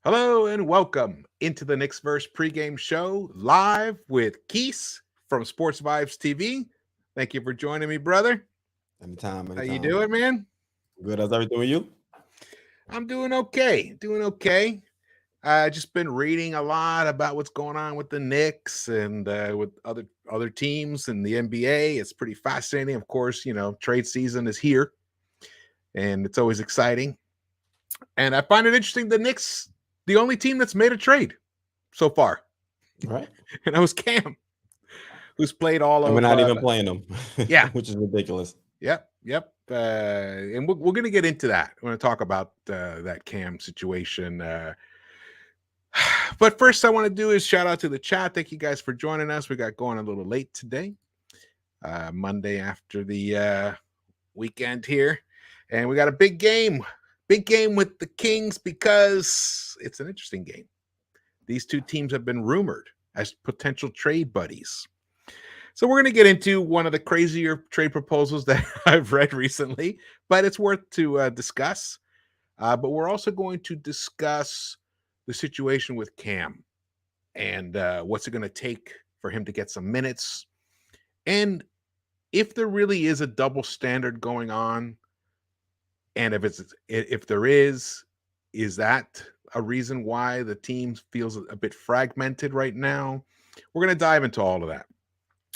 Hello and welcome into the Knicks-Verse pregame show live with Quis from Sports Vibes TV. Thank you for joining me, brother. Anytime, How you anytime. doing, man? Good. How's everything with you? I'm doing okay. Just been reading a lot about what's going on with the Knicks and with other teams in the NBA. It's pretty fascinating. Of course, trade season is here, and it's always exciting. And I find it interesting. The Knicks, the only team that's made a trade so far, Right. and that was Cam, who's played all And we're of. not even playing them, Yeah, which is ridiculous. yep. And we're going to get into that. We're going to talk about that Cam situation. But first, I want to do is shout out to the chat. Thank you guys for joining us. We got going a little late today, Monday after the weekend here, and we got a big game with the Kings because it's an interesting game. These two teams have been rumored as potential trade buddies. So we're going to get into one of the crazier trade proposals that I've read recently, but it's worth to discuss. But we're also going to discuss the situation with Cam and what's it going to take for him to get some minutes. And if there really is a double standard going on, and if there is that a reason why the team feels a bit fragmented right now? We're going to dive into all of that.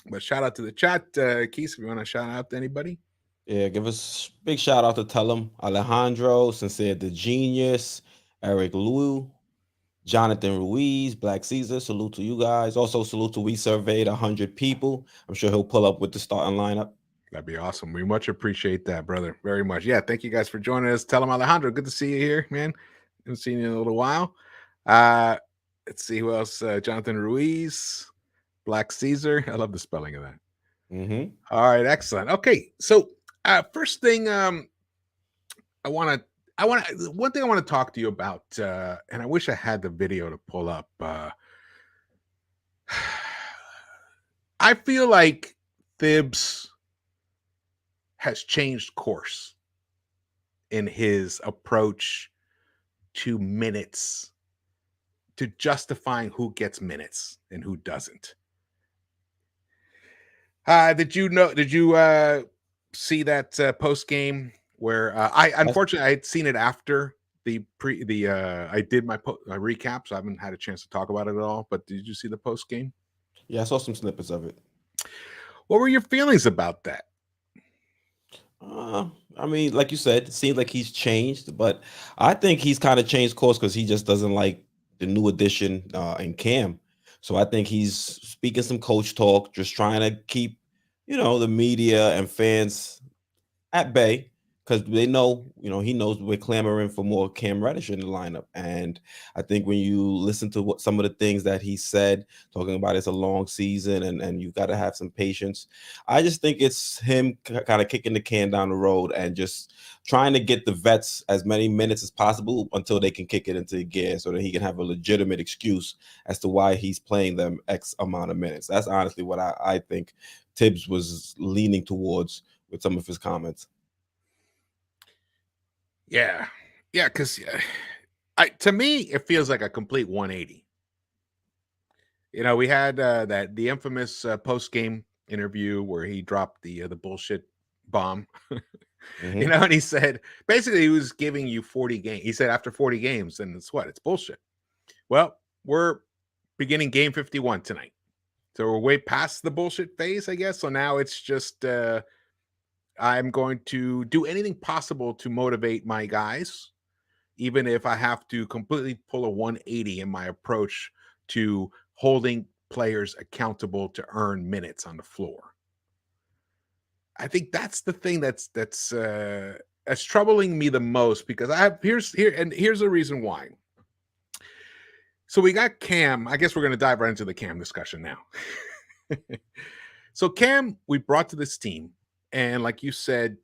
But shout out to the chat, Keith, if you want to shout out to anybody. Yeah, give us big shout out to Tellum, Alejandro, Sincere the Genius, Eric Liu, Jonathan Ruiz, Black Caesar. Salute to you guys. Also, salute to we surveyed 100 people. I'm sure he'll pull up with the starting lineup. That'd be awesome. We much appreciate that, brother. Very much. Yeah, thank you guys for joining us. Tell him Alejandro, good to see you here, man. Haven't seen you in a little while. Let's see who else. Jonathan Ruiz, Black Caesar. I love the spelling of that. Mm-hmm. All right, excellent. Okay, so first thing, one thing I want to talk to you about, and I wish I had the video to pull up. I feel like Thibs has changed course in his approach to minutes, to justifying who gets minutes and who doesn't. Did you see that post game where I unfortunately I had seen it after I did my recap, so I haven't had a chance to talk about it at all. But did you see the post game? Yeah, I saw some snippets of it. What were your feelings about that? I mean, like you said, it seems like he's changed, but I think he's kind of changed course because he just doesn't like the new addition in Cam. So I think he's speaking some coach talk, just trying to keep, the media and fans at bay because they know, he knows we're clamoring for more Cam Reddish in the lineup. And I think when you listen to what some of the things that he said, talking about it's a long season and you got to have some patience, I just think it's him kind of kicking the can down the road and just trying to get the vets as many minutes as possible until they can kick it into gear so that he can have a legitimate excuse as to why he's playing them X amount of minutes. That's honestly what I think Tibbs was leaning towards with some of his comments. Yeah, because to me it feels like a complete 180. We had the infamous post game interview where he dropped the bullshit bomb. Mm-hmm. And he said basically he was giving you 40 games. He said after 40 games, then it's bullshit. Well, we're beginning game 51 tonight. So we're way past the bullshit phase, I guess. So now it's just I'm going to do anything possible to motivate my guys, even if I have to completely pull a 180 in my approach to holding players accountable to earn minutes on the floor. I think that's the thing that's troubling me the most because here's the reason why. So we got Cam. I guess we're going to dive right into the Cam discussion now. So Cam, we brought to this team, and like you said,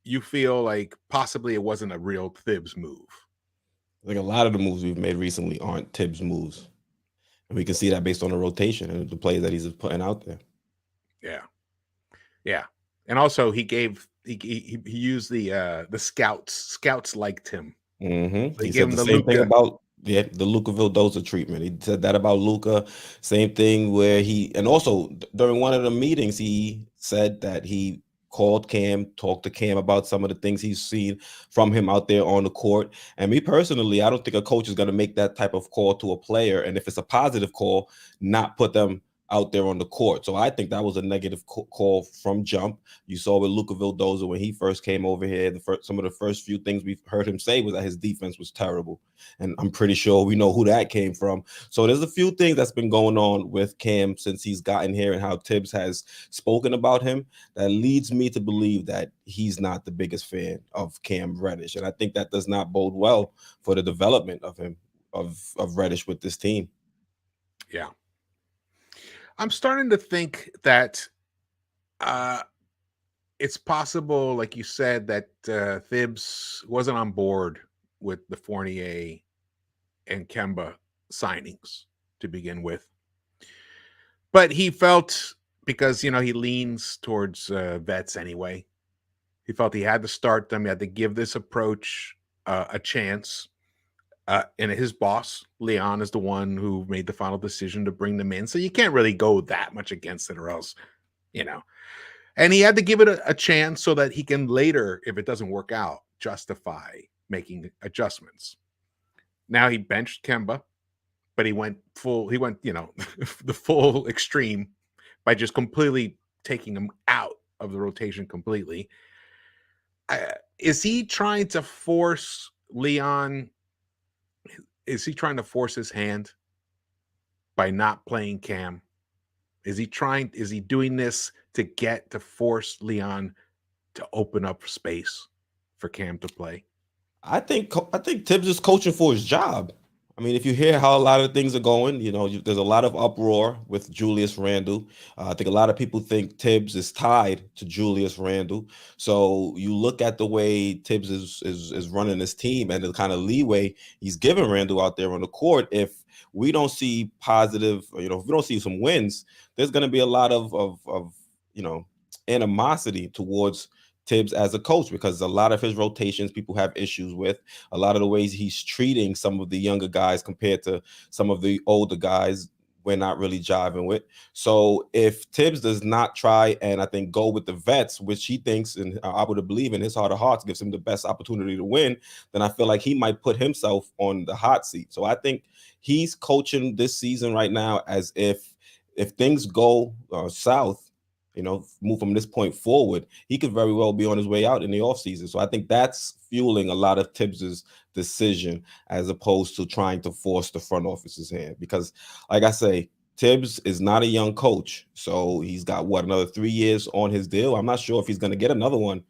you feel like possibly it wasn't a real Thibs move. Like a lot of the moves we've made recently aren't Tibbs moves. And we can see that based on the rotation and the plays that he's putting out there. Yeah. And also he used the scouts. Scouts liked him. Mm-hmm. So he said the same thing about Yeah, the Luka Vildoza treatment. He said that about Luka. Same thing where and also during one of the meetings, he said that he called Cam, talked to Cam about some of the things he's seen from him out there on the court. And me personally, I don't think a coach is going to make that type of call to a player. And if it's a positive call, not put them out there on the court. So I think that was a negative call from jump. You saw with Luka Vildoza when he first came over here, some of the first few things we've heard him say was that his defense was terrible. And I'm pretty sure we know who that came from. So there's a few things that's been going on with Cam since he's gotten here and how Tibbs has spoken about him that leads me to believe that he's not the biggest fan of Cam Reddish. And I think that does not bode well for the development of him, of Reddish with this team. Yeah. I'm starting to think that it's possible, like you said, that Thibs wasn't on board with the Fournier and Kemba signings to begin with. But he felt, because, he leans towards vets anyway, he felt he had to start them. He had to give this approach a chance. And his boss, Leon, is the one who made the final decision to bring them in. So you can't really go that much against it, or else, And he had to give it a chance so that he can later, if it doesn't work out, justify making adjustments. Now he benched Kemba, but he went the full extreme by just completely taking him out of the rotation completely. Is he trying to force Leon? Is he trying to force his hand by not playing Cam? Is he doing this to force Leon to open up space for Cam to play? I think Tibbs is coaching for his job. I mean, if you hear how a lot of things are going, there's a lot of uproar with Julius Randle. I think a lot of people think Tibbs is tied to Julius Randle. So you look at the way Tibbs is running his team and the kind of leeway he's giving Randle out there on the court. If we don't see positive, if we don't see some wins, there's going to be a lot of animosity towards Tibbs as a coach, because a lot of his rotations people have issues with. A lot of the ways he's treating some of the younger guys compared to some of the older guys, we're not really jiving with. So if Tibbs does not try and I think go with the vets, which he thinks, and I would believe in his heart of hearts gives him the best opportunity to win, then I feel like he might put himself on the hot seat. So I think he's coaching this season right now as if things go south, move from this point forward, he could very well be on his way out in the offseason. So I think that's fueling a lot of Tibbs's decision as opposed to trying to force the front office's hand. Because, like I say, Tibbs is not a young coach. So he's got, another 3 years on his deal. I'm not sure if he's going to get another one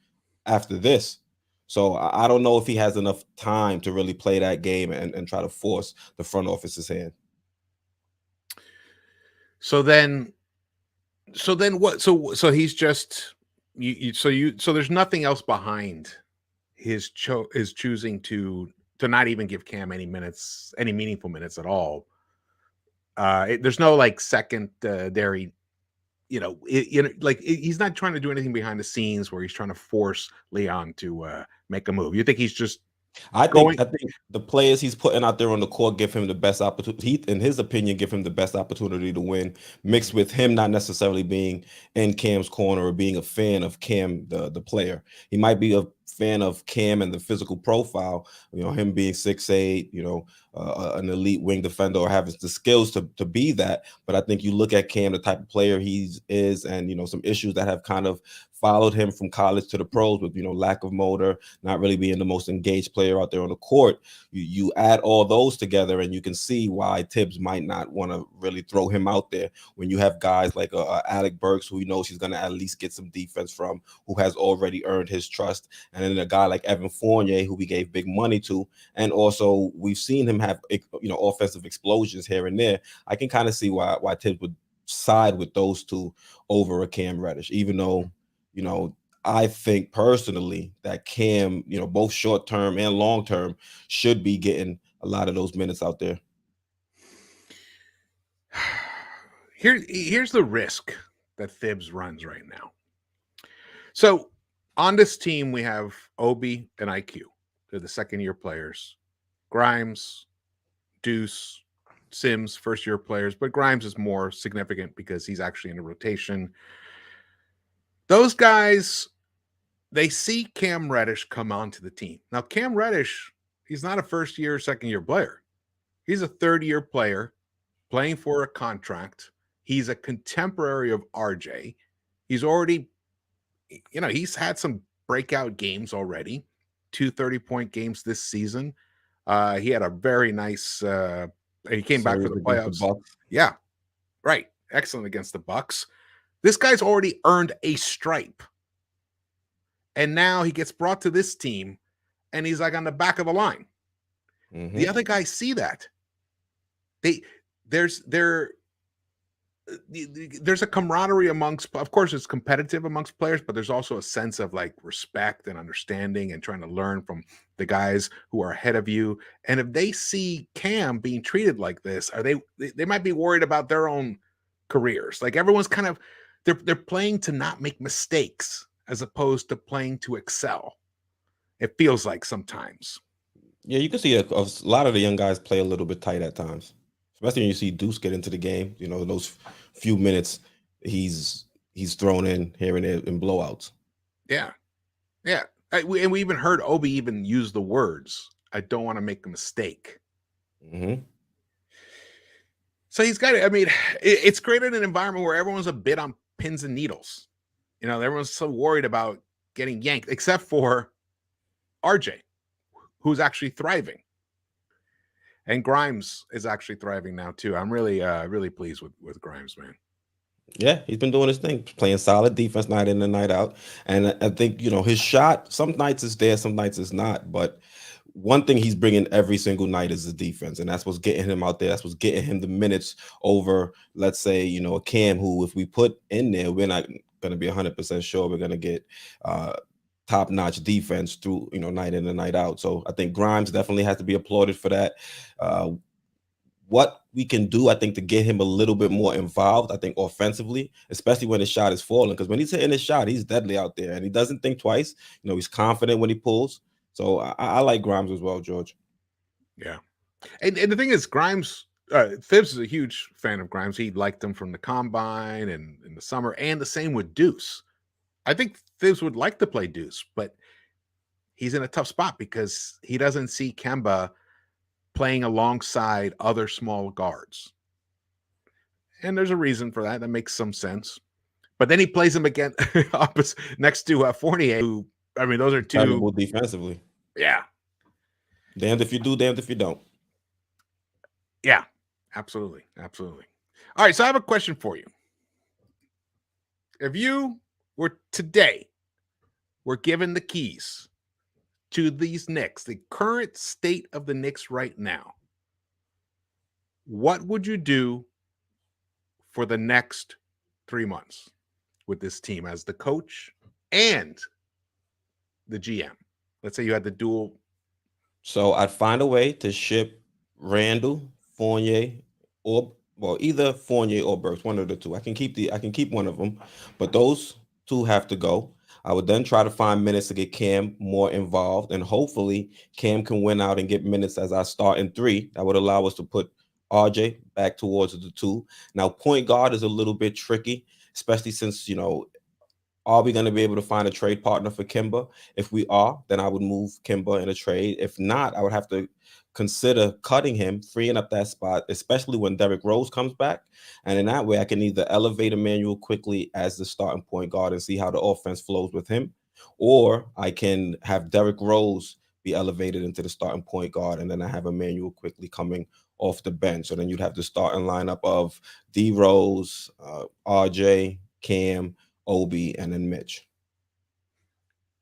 after this. So I don't know if he has enough time to really play that game and try to force the front office's hand. So then what? So he's just so there's nothing else behind his choosing to not even give Cam any meaningful minutes at all. There's no like secondary, he's not trying to do anything behind the scenes where he's trying to force Leon to make a move. You think he's just I think the players he's putting out there on the court give him the best opportunity. In his opinion, give him the best opportunity to win. Mixed with him not necessarily being in Cam's corner or being a fan of Cam, the player. He might be a fan of Cam and the physical profile. Him being 6'8", an elite wing defender or having the skills to be that. But I think you look at Cam, the type of player he is, and some issues that have kind of followed him from college to the pros with lack of motor, not really being the most engaged player out there on the court. You add all those together and you can see why Tibbs might not want to really throw him out there when you have guys like Alec Burks, who he knows he's going to at least get some defense from, who has already earned his trust, and then a guy like Evan Fournier, who we gave big money to, and also we've seen him have offensive explosions here and there. I can kind of see why Tibbs would side with those two over a Cam Reddish, even though I think personally that Cam, both short term and long term, should be getting a lot of those minutes out there. Here's the risk that Thibs runs right now. So on this team, we have Obi and IQ. They're the second-year players. Grimes, Deuce, Sims, first-year players, but Grimes is more significant because he's actually in a rotation. Those guys, they see Cam Reddish come onto the team. Now, Cam Reddish, he's not a first-year, second-year player. He's a third-year player playing for a contract. He's a contemporary of RJ. He's already, he's had some breakout games already, 2 30-point games this season. He had a very nice, he came back for Series the against the playoffs. Bucks. Yeah, right. Excellent against the Bucks. This guy's already earned a stripe. And now he gets brought to this team and he's like on the back of the line. The other guys see that. There's a camaraderie amongst, of course, it's competitive amongst players, but there's also a sense of like respect and understanding and trying to learn from the guys who are ahead of you. And if they see Cam being treated like this, they might be worried about their own careers. Like everyone's kind of they're playing to not make mistakes as opposed to playing to excel. It feels like sometimes. Yeah, you can see a lot of the young guys play a little bit tight at times, especially when you see Deuce get into the game. Those few minutes he's thrown in here and there in blowouts. Yeah. And we even heard Obi even use the words, "I don't want to make a mistake." So he's got it. I mean, it's created an environment where everyone's a bit on pins and needles. Everyone's so worried about getting yanked, except for RJ, who's actually thriving. And Grimes is actually thriving now too. I'm really, really pleased with Grimes, man. Yeah, he's been doing his thing, playing solid defense night in and night out. And I think, his shot, some nights it's there, some nights it's not. But one thing he's bringing every single night is the defense. And that's what's getting him out there. That's what's getting him the minutes over, let's say, a Cam who, if we put in there, we're not going to be 100% sure we're going to get top-notch defense through, night in and night out. So I think Grimes definitely has to be applauded for that. What we can do, I think, to get him a little bit more involved, I think, offensively, especially when his shot is falling, because when he's hitting his shot, he's deadly out there, and he doesn't think twice. He's confident when he pulls. So I like Grimes as well, George. Yeah, and the thing is, Grimes, Thibs is a huge fan of Grimes. He liked him from the combine and in the summer, and the same with Deuce. I think Thibs would like to play Deuce, but he's in a tough spot because he doesn't see Kemba playing alongside other small guards. And there's a reason for that. That makes some sense. But then he plays him again opposite next to Fournier, who, I mean, those are two terrible defensively. Yeah. Damned if you do, damned if you don't. Yeah, absolutely. Absolutely. All right. So I have a question for you. If you were given the keys to these Knicks, the current state of the Knicks right now, what would you do for the next 3 months with this team as the coach and the GM? Let's say you had the dual. So I'd find a way to ship Randle, Fournier, or either Fournier or Burks, one of the two. I can keep one of them, but those two have to go. I would then try to find minutes to get Cam more involved, and hopefully Cam can win out and get minutes as I start in 3. That would allow us to put RJ back towards the 2. Now, point guard is a little bit tricky, especially since, are we going to be able to find a trade partner for Kemba? If we are, then I would move Kemba in a trade. If not, I would have to consider cutting him, freeing up that spot, especially when Derrick Rose comes back. And in that way, I can either elevate Emmanuel quickly as the starting point guard and see how the offense flows with him, or I can have Derrick Rose be elevated into the starting point guard, and then I have Emmanuel quickly coming off the bench. So then you'd have the starting lineup of D Rose, RJ, Cam, Obi, and then Mitch.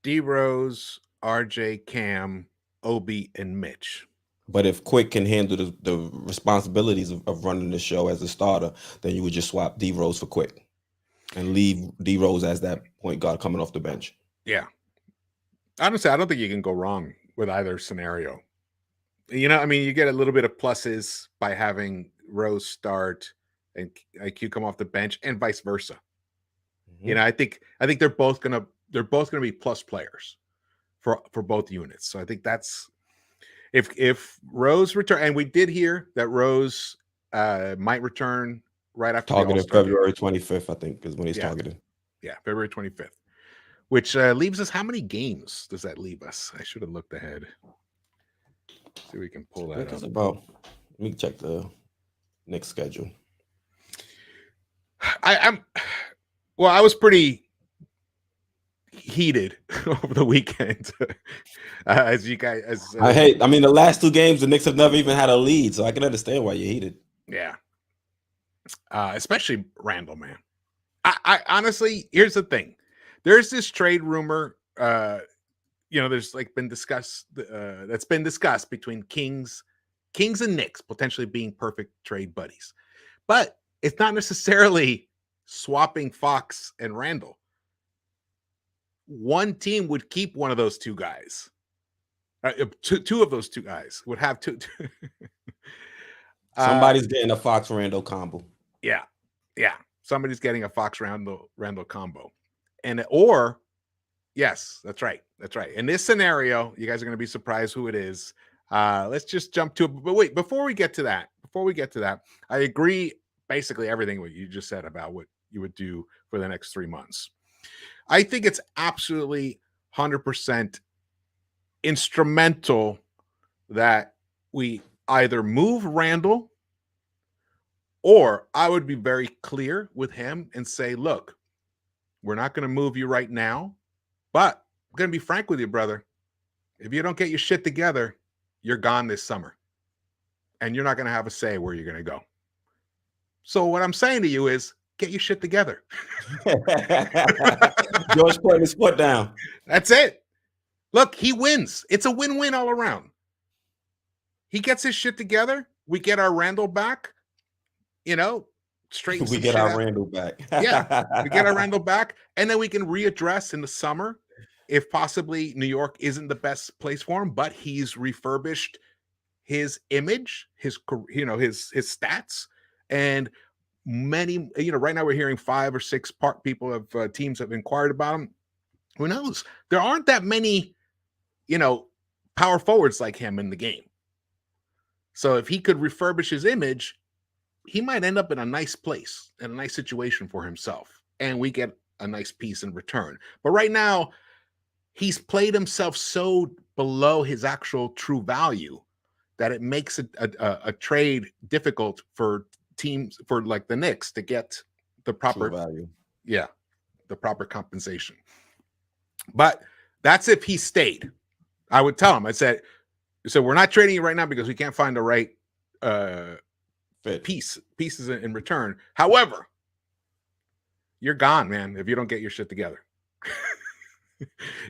D Rose, RJ, Cam, Obi, and Mitch. But if Quick can handle the responsibilities of running the show as a starter, then you would just swap D Rose for Quick and leave D Rose as that point guard coming off the bench. Yeah. Honestly, I don't think you can go wrong with either scenario. I mean, you get a little bit of pluses by having Rose start and IQ come off the bench, and vice versa. Mm-hmm. I think they're both gonna be plus players for both units. So I think that's, If Rose return, and we did hear that Rose might return right after the Targeted All-Star game. February 25th, I think, is when he's targeted. Yeah, February 25th. Which leaves us, how many games does that leave us? I should have looked ahead. See if we can pull that up. About, let me check the Knicks schedule. I was pretty heated over the weekend. As you guys, I mean, the last two games, the Knicks have never even had a lead, so I can understand why you're heated. Yeah. Especially Randle, man. I honestly, here's the thing. There's this trade rumor, there's like been discussed, that's been discussed between Kings and Knicks potentially being perfect trade buddies. But it's not necessarily swapping Fox and Randle. One team would keep one of those two guys. Two of those two guys would have two. Somebody's getting a Fox Randle combo. Yeah. Somebody's getting a Fox Randle combo. Yes, that's right. In this scenario, you guys are going to be surprised who it is. Let's just jump to it. But wait, before we get to that, I agree basically everything what you just said about what you would do for the next 3 months. I think it's absolutely 100% instrumental that we either move Randle, or I would be very clear with him and say, look, we're not going to move you right now, but I'm going to be frank with you, brother. If you don't get your shit together, you're gone this summer. And you're not going to have a say where you're going to go. So what I'm saying to you is, get your shit together. George putting his foot down. That's it. Look, he wins. It's a win-win all around. He gets his shit together. We get our Randle back. Straighten. We get our Randle back. Yeah, we get our Randle back, and then we can readdress in the summer if possibly New York isn't the best place for him, but he's refurbished his image, his stats, and many. Right now we're hearing 5 or 6 people of teams have inquired about him. Who knows? There aren't that many, power forwards like him in the game. So if he could refurbish his image, he might end up in a nice place, in a nice situation for himself, and we get a nice piece in return. But right now, he's played himself so below his actual true value that it makes a trade difficult for teams, for like the Knicks, to get the proper true value. Yeah, the proper compensation. But that's if he stayed. I would tell him, I said, we're not trading you right now because we can't find the right pieces in return. However, you're gone, man, if you don't get your shit together.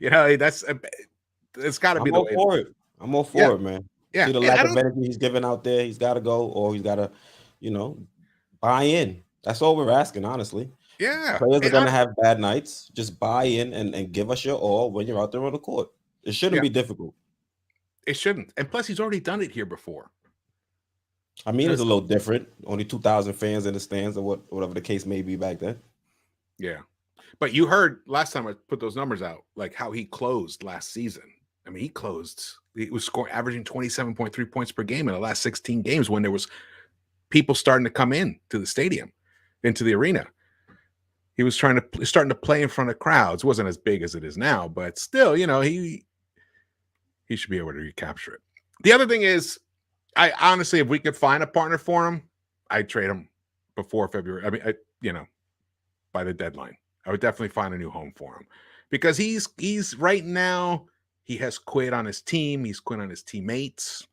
It's got to be the way. I'm all for it, man. Yeah. See the lack of energy he's giving out there. He's got to go, or he's got to, buy in. That's all we're asking, honestly. Yeah. Players are going to have bad nights. Just buy in and give us your all when you're out there on the court. It shouldn't be difficult. It shouldn't. And plus, he's already done it here before. I mean, it's a little different. Only 2,000 fans in the stands, or whatever the case may be back then. Yeah. But you heard last time I put those numbers out, like how he closed last season. I mean, he was averaging 27.3 points per game in the last 16 games when there was people starting to come in to the stadium, into the arena. He was starting to play in front of crowds. It wasn't as big as it is now, but still, he should be able to recapture it. The other thing is, I honestly, if we could find a partner for him, I'd trade him before February. I mean, by the deadline, I would definitely find a new home for him, because he's right now, he has quit on his team. He's quit on his teammates.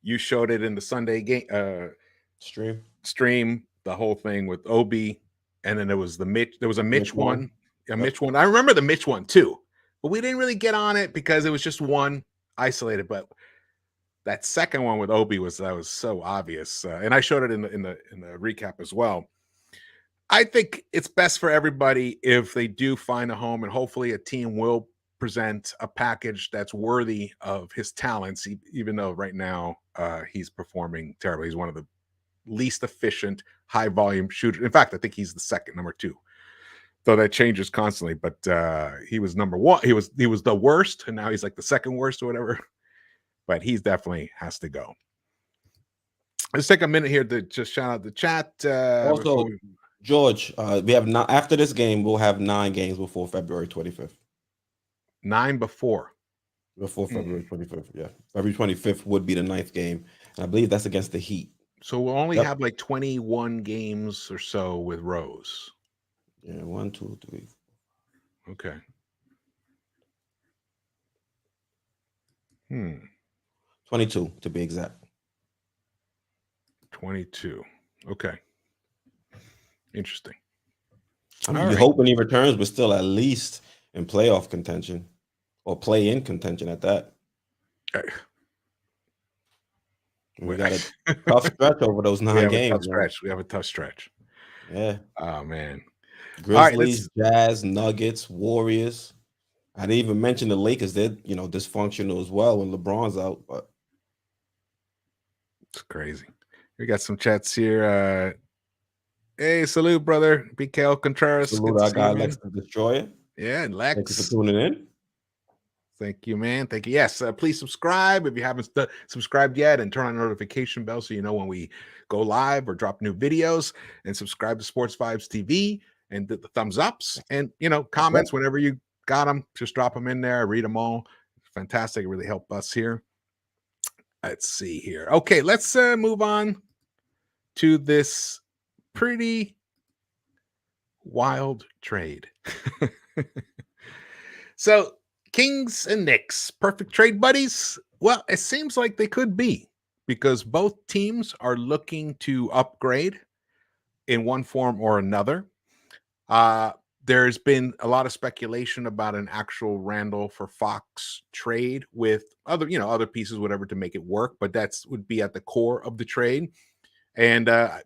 You showed it in the Sunday game stream, the whole thing with Obi, and then there was a Mitch one. Mitch one. I remember the Mitch one too, but we didn't really get on it because it was just one isolated. But that second one with Obi was so obvious, and I showed it in the recap as well. I think it's best for everybody if they do find a home, and hopefully a team will present a package that's worthy of his talents, even though right now he's performing terribly. He's one of the least efficient, high volume shooters. In fact, I think he's the second, number 2. Though that changes constantly, but he was number 1. He was the worst, and now he's like the second worst or whatever. but he's definitely has to go. Let's take a minute here to just shout out the chat. Also, George, we have not after this game. We'll have 9 games before February 25th. 9 before February 25th. Yeah, February 25th would be the 9th game, and I believe that's against the Heat. So we'll only have like 21 games or so with Rose. Yeah, 1, 2, 3. Okay. 22 to be exact. 22. Okay. Interesting. I mean, you hope when he returns, we're still at least in playoff contention or play-in contention at that. We got a tough stretch over those 9 games. We have a tough stretch. Yeah. Oh, man. Grizzlies, Jazz, Nuggets, Warriors. I didn't even mention the Lakers. They're, dysfunctional as well when LeBron's out. But it's crazy. We got some chats here. Hey, salute, brother. BKL Contreras. Salute our guy, Lex the Destroyer. Yeah, and Lex. Thank you for tuning in. Thank you, man. Thank you. Yes, please subscribe if you haven't subscribed yet, and turn on the notification bell so you know when we go live or drop new videos. And subscribe to Sports Vibes TV and the thumbs ups and comments whenever you got them. Just drop them in there. I read them all. Fantastic. It really helped us here. Let's see here. Okay, let's move on to this pretty wild trade. So Kings and Knicks, perfect trade buddies? Well, it seems like they could be, because both teams are looking to upgrade in one form or another. There's been a lot of speculation about an actual Randle for Fox trade with other pieces, whatever, to make it work, but that's would be at the core of the trade. And I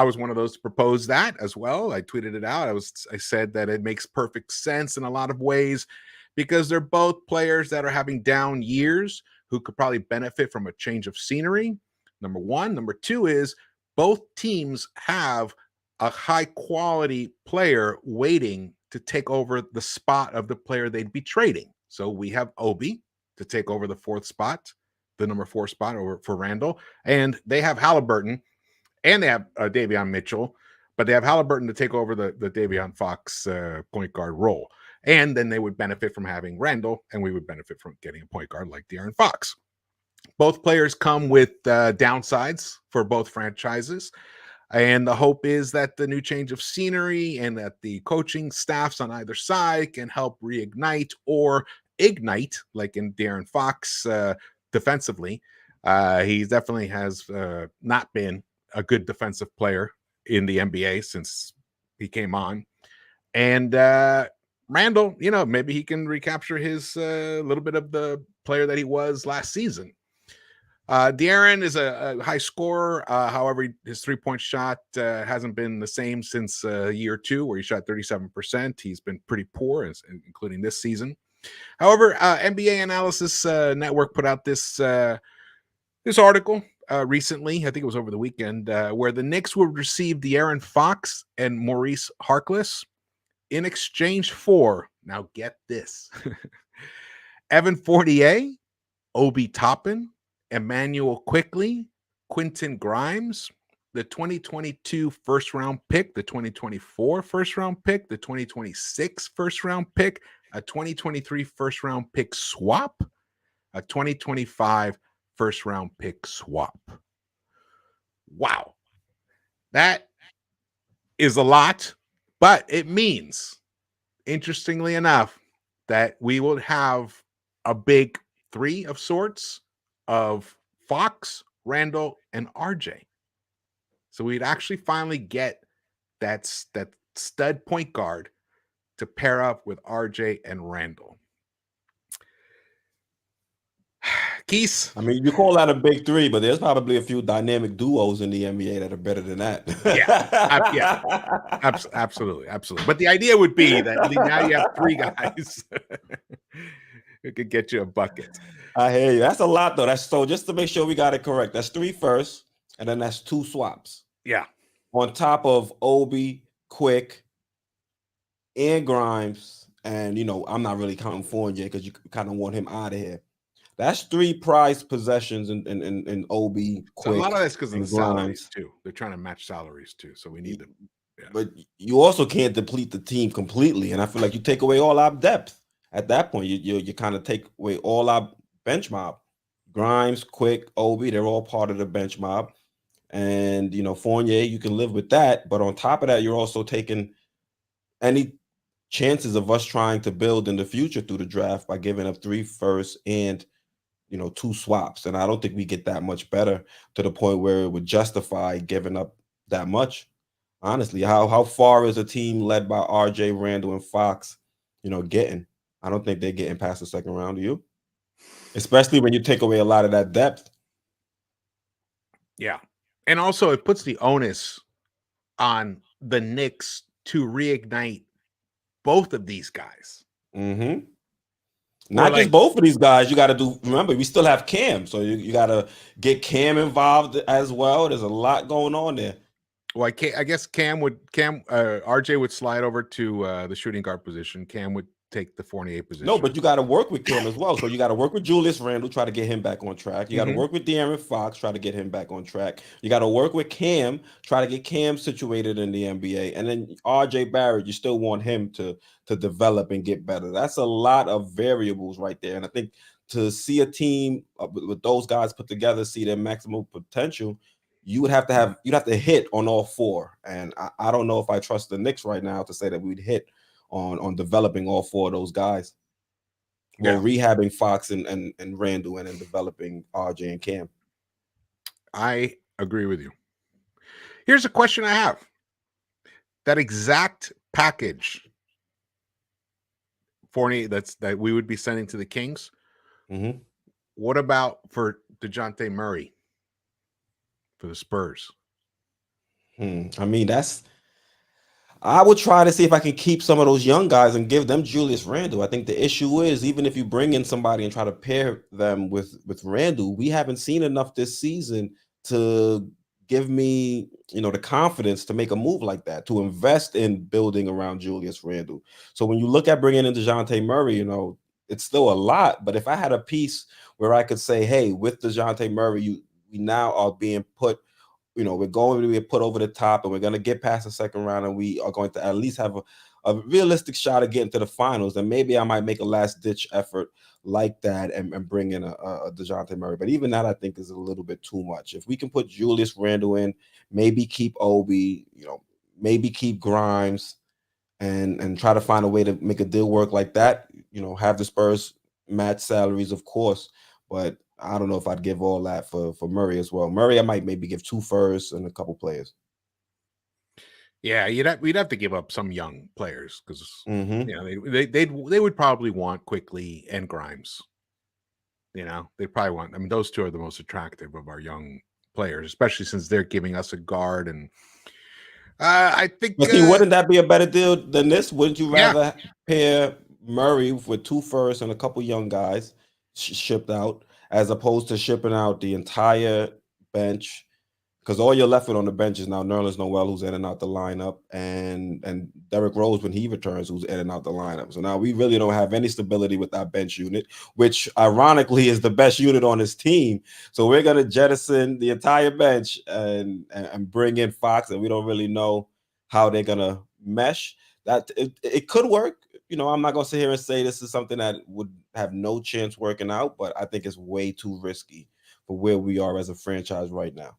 was one of those to propose that as well. I tweeted it out. I said that it makes perfect sense in a lot of ways, because they're both players that are having down years who could probably benefit from a change of scenery. Number one. Number two is both teams have a high quality player waiting to take over the spot of the player they'd be trading. So we have Obi to take over the 4th spot, the number 4 spot over for Randle, and they have Halliburton, and they have Davion Mitchell, but they have Halliburton to take over the Davion Fox point guard role. And then they would benefit from having Randle, and we would benefit from getting a point guard like De'Aaron Fox. Both players come with downsides for both franchises. And the hope is that the new change of scenery and that the coaching staffs on either side can help reignite or ignite, like in De'Aaron Fox defensively. He definitely has not been a good defensive player in the NBA since he came on. And Randle, maybe he can recapture his little bit of the player that he was last season. De'Aaron is a high scorer. However, his 3-point shot hasn't been the same since year 2, where he shot 37%. He's been pretty poor, including this season. However, NBA Analysis Network put out this article recently, I think it was over the weekend, where the Knicks would receive De'Aaron Fox and Maurice Harkless in exchange for, now get this, Evan Fournier, Obi Toppin, Emmanuel Quickley, Quentin Grimes, the 2022 first-round pick, the 2024 first-round pick, the 2026 first-round pick, a 2023 first-round pick swap, a 2025 first-round pick swap. Wow. That is a lot, but it means, interestingly enough, that we will have a big 3 of sorts of Fox, Randle, and RJ. So we'd actually finally get that stud point guard to pair up with RJ and Randle. Quis. I mean, you call that a big 3, but there's probably a few dynamic duos in the NBA that are better than that. Absolutely. But the idea would be that now you have 3 guys who could get you a bucket. I hear you. That's a lot, though. That's so. Just to make sure we got it correct, that's 3 firsts, and then that's 2 swaps. Yeah. On top of Obi, Quick, and Grimes, and I'm not really counting Fournier because you kind of want him out of here. That's 3 prized possessions in Obi, So a lot of Quick, that's because of the and salaries Grimes. too. They're trying to match salaries too, so we need to. Yeah, But you also can't deplete the team completely, and I feel like you take away all our depth at that point. You kind of take away all our bench mob. Grimes, Quick, Obi, they're all part of the bench mob, and Fournier, you can live with that. But on top of that, you're also taking any chances of us trying to build in the future through the draft by giving up 3 firsts and 2 swaps. And I don't think we get that much better to the point where it would justify giving up that much. Honestly, how far is a team led by RJ, Randle, and Fox, getting? I don't think they're getting past the second round. Do you? Especially when you take away a lot of that depth. yeah, and also it puts the onus on the Knicks to reignite both of these guys. Mm-hmm. Or Not just like, both of these guys. You got to do. Remember, we still have Cam, so you got to get Cam involved as well. There's a lot going on there. well, I guess RJ would slide over to the shooting guard position. Cam would take the Fournier position. No, but you got to work with Cam as well. So you got to work with Julius Randle, try to get him back on track. You got to work with De'Aaron Fox, try to get him back on track. You got to work with Cam, try to get Cam situated in the NBA. And then RJ Barrett, you still want him to develop and get better. That's a lot of variables right there. And I think to see a team with those guys put together, see their maximum potential, you'd have to hit on all 4. And I don't know if I trust the Knicks right now to say that we'd hit on developing all 4 of those guys. Well, rehabbing Fox and Randle and then developing RJ and Cam. I agree with you. Here's a question I have. That exact package Fournier that we would be sending to the Kings. Mm-hmm. What about for DeJounte Murray for the Spurs? I mean, I would try to see if I can keep some of those young guys and give them Julius Randle. I think the issue is, even if you bring in somebody and try to pair them with Randle, we haven't seen enough this season to give me, the confidence to make a move like that, to invest in building around Julius Randle. So when you look at bringing in DeJounte Murray, it's still a lot. But if I had a piece where I could say, hey, with DeJounte Murray, we now are being put, we're going to be put over the top and we're going to get past the second round and we are going to at least have a realistic shot of getting to the finals, then maybe I might make a last-ditch effort like that and bring in a DeJounte Murray. But even that, I think, is a little bit too much. If we can put Julius Randle in, maybe keep Obi, maybe keep Grimes and try to find a way to make a deal work like that, have the Spurs match salaries, of course, but I don't know if I'd give all that for Murray as well. Murray, I might maybe give 2 firsts and a couple players. Yeah, we'd have to give up some young players because they would probably want Quickly and Grimes. They'd probably want. I mean, those 2 are the most attractive of our young players, especially since they're giving us a guard. And I think, wouldn't that be a better deal than this? Wouldn't you rather pair Murray with 2 firsts and a couple young guys shipped out, as opposed to shipping out the entire bench? Because all you're left with on the bench is now Nerlens Noel, who's in and out the lineup, and Derrick Rose when he returns, who's in and out the lineup. So now we really don't have any stability with our bench unit, which ironically is the best unit on this team. So we're gonna jettison the entire bench and bring in Fox, and we don't really know how they're gonna mesh. That it could work. I'm not gonna sit here and say this is something that would have no chance working out, but I think it's way too risky for where we are as a franchise right now.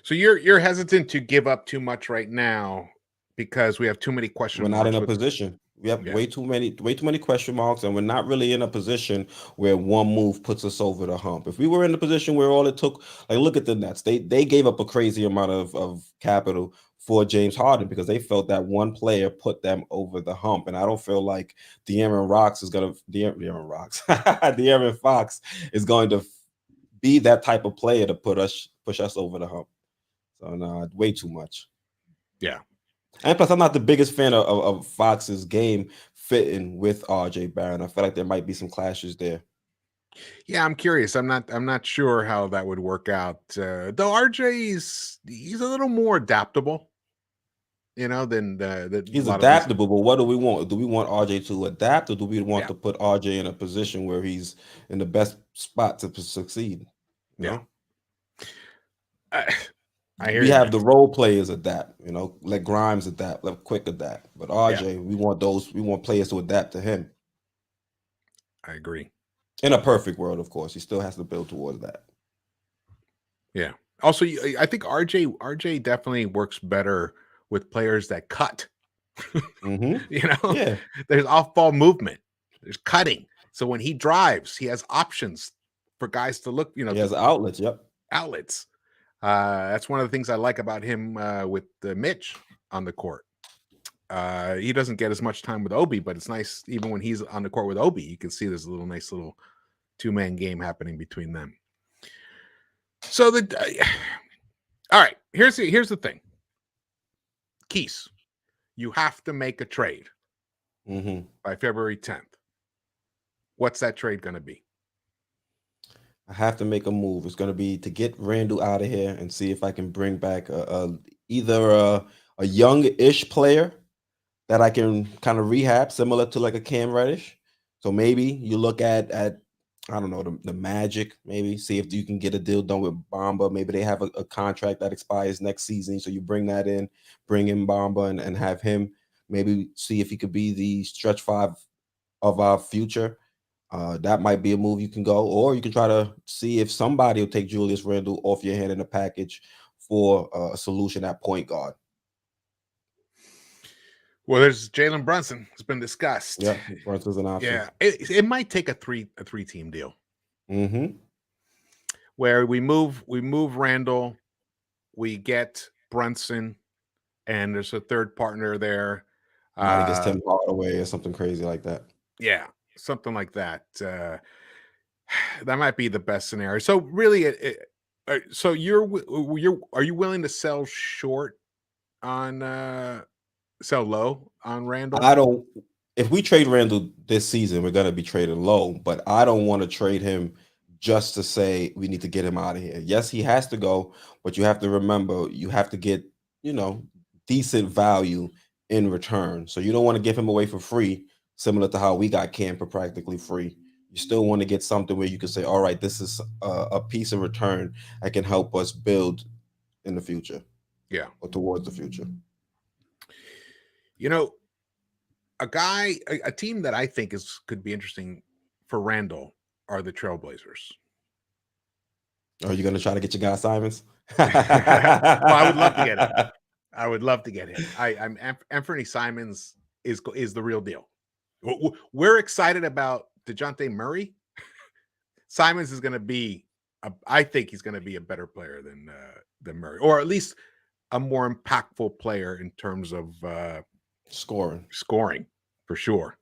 So you're hesitant to give up too much right now because we have too many question marks. We're not in a position. We have way too many question marks, and we're not really in a position where one move puts us over the hump. If we were in a position where all it took, like look at the Nets, they gave up a crazy amount of capital for James Harden because they felt that one player put them over the hump, and I don't feel like De'Aaron Fox is going to be that type of player to push us over the hump. So no, way too much. Yeah. And plus, I'm not the biggest fan of Fox's game fitting with RJ Barrett. I feel like there might be some clashes there. Yeah, I'm curious. I'm not sure how that would work out. Though RJ he's a little more adaptable. than a He's lot of these. adaptable, but what do we want? Do we want RJ to adapt, or do we want Yeah, to put RJ in a position where he's in the best spot to succeed? You yeah. know, I, I hear we you, have man. the role players adapt. Let Grimes adapt, let Quick adapt. But Yeah, RJ, we want those. We want players to adapt to him. I agree. In a perfect world, of course, he still has to build towards that. Yeah. Also, I think RJ definitely works better with players that cut. Mm-hmm. you know, Yeah, there's off-ball movement. There's cutting. So when he drives, he has options for guys to look. he To has outlets. Yep. outlets. That's one of the things I like about him with Mitch on the court. He doesn't get as much time with Obi, but it's nice even when he's on the court with Obi. You can see there's a nice little two-man game happening between them. So all right, here's the thing. Quis, you have to make a trade by February 10th. What's that trade going to be? I have to make a move. It's going to be to get Randle out of here and see if I can bring back either a young-ish player that I can kind of rehab, similar to like a Cam Reddish. So maybe you look at I don't know, the Magic, maybe see if you can get a deal done with Bamba. Maybe they have a contract that expires next season. So you bring that in, bring in Bamba and have him maybe see if he could be the stretch five of our future. That might be a move you can go, or you can try to see if somebody will take Julius Randle off your hand in a package for a solution at point guard. Well, there's Jalen Brunson. It's been discussed. Yeah, Brunson's an option. Yeah, it might take a three-team deal Mm-hmm. where we move Randle, we get Brunson, and there's a third partner there. Somebody gets Tim Hardaway or something crazy like that. Yeah, something like that. That might be the best scenario. So really, so are you willing to sell short on sell low on Randle? I don't. If we trade Randle this season, we're gonna be trading low. But I don't want to trade him just to say we need to get him out of here. Yes, he has to go, but you have to remember you have to get decent value in return. So you don't want to give him away for free, similar to how we got Cam for practically free. You still want to get something where you can say, all right, this is a piece of return that can help us build in the future. Yeah. Or towards the future. A team that I think could be interesting for Randle are the Trailblazers. Are you going to try to get your guy Simons? Well, I would love to get him. I would love to get him. I'm Anthony Simons is the real deal. We're excited about DeJounte Murray. Simons is going to be, I think he's going to be a better player than Murray, or at least a more impactful player in terms of scoring for sure.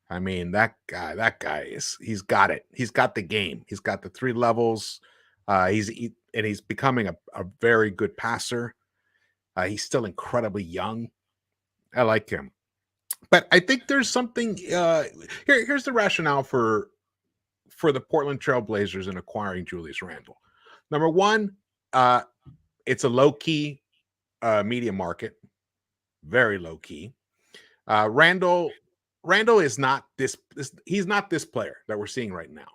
I mean, that guy he's got it. He's got the game. He's got the 3 levels. He's becoming a very good passer. He's still incredibly young. I like him. But I think there's something here's the rationale for the Portland Trailblazers in acquiring Julius Randle. Number one, it's a low-key media market. Very low-key. Randle is not this he's not this player that we're seeing right now.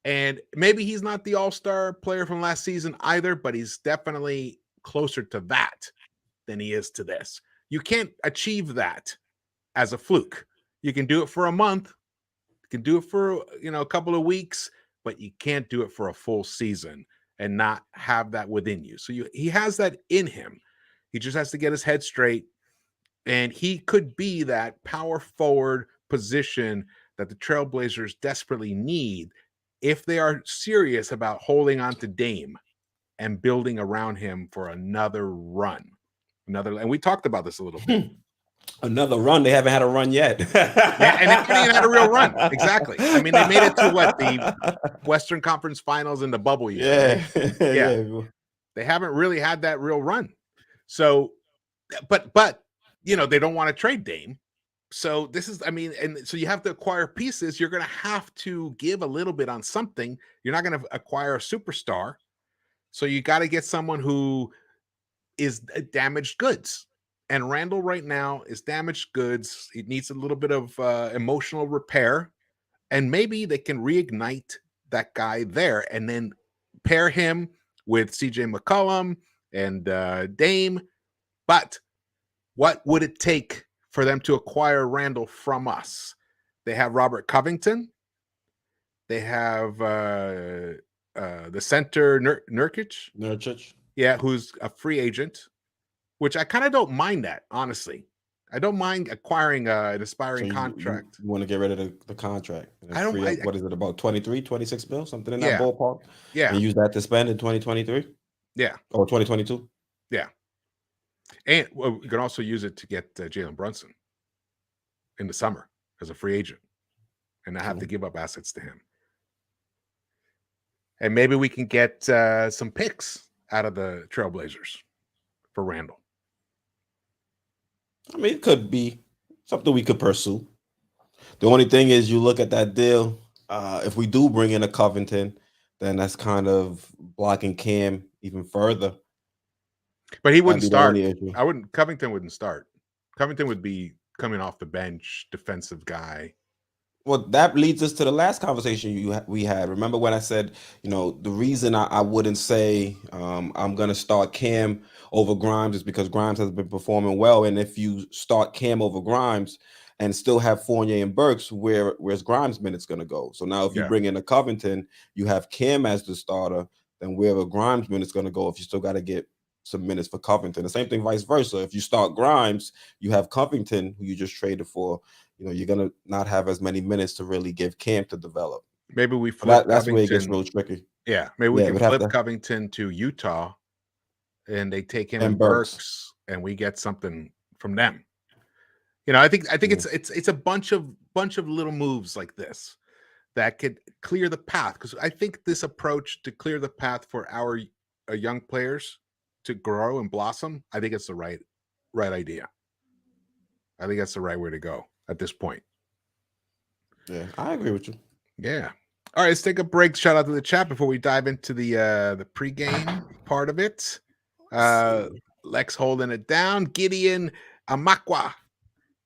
And maybe he's not the all-star player from last season either, but he's definitely closer to that than he is to this. You can't achieve that as a fluke. You can do it for a month. You can do it for, a couple of weeks, but you can't do it for a full season and not have that within you. So he has that in him. He just has to get his head straight. And he could be that power forward position that the Trailblazers desperately need if they are serious about holding on to Dame and building around him for another run. And we talked about this a little bit. Another run. They haven't had a run yet. Yeah, and they haven't even had a real run. Exactly. I mean, they made it to the Western Conference Finals in the bubble year. Yeah. Right? Yeah. They haven't really had that real run. So, but they don't want to trade Dame. So and so you have to acquire pieces. You're going to have to give a little bit on something. You're not going to acquire a superstar. So you got to get someone who is damaged goods. And Randle right now is damaged goods. He needs a little bit of emotional repair. And maybe they can reignite that guy there and then pair him with CJ McCollum and Dame. But what would it take for them to acquire Randle from us? They have Robert Covington. They have the center Nurkic. Yeah, who's a free agent, which I kind of don't mind that, honestly. I don't mind acquiring an So aspiring you contract. want to get rid of the contract and I don't. free up, what is it, about 23, 26 mil, something in that Yeah, ballpark, yeah, and use that to spend in 2023 yeah, or 2022? yeah. And well, we can also use it to get Jalen Brunson in the summer as a free agent, and not have to True. give up assets to him. And maybe we can get some picks out of the Trailblazers for Randle. I mean, it could be something we could pursue. The only thing is, you look at that deal. If we do bring in a Covington, then that's kind of blocking Cam even further. But he That'd wouldn't be the start. only issue. Covington wouldn't start. Covington would be coming off the bench, defensive guy. Well, that leads us to the last conversation we had. Remember when I said, the reason I wouldn't say I'm going to start Cam over Grimes is because Grimes has been performing well. And if you start Cam over Grimes and still have Fournier and Burks, where's Grimes' minutes going to go? So now if you bring in a Covington, you have Cam as the starter, then where are Grimes' minutes going to go if you still got to get some minutes for Covington? The same thing vice versa. If you start Grimes, you have Covington, who you just traded for. You're going to not have as many minutes to really give Cam to develop. Maybe we flip That's Covington. where it gets real tricky. Yeah, maybe we can flip Covington to Utah, and they take him and Burks, and we get something from them. I think it's a bunch of little moves like this that could clear the path, because I think this approach to clear the path for our young players to grow and blossom, I think it's the right idea. I think that's the right way to go at this point. Yeah, I agree with you. Yeah. All right, let's take a break. Shout out to the chat before we dive into the pregame part of it. Lex holding it down. Gideon Amakwa,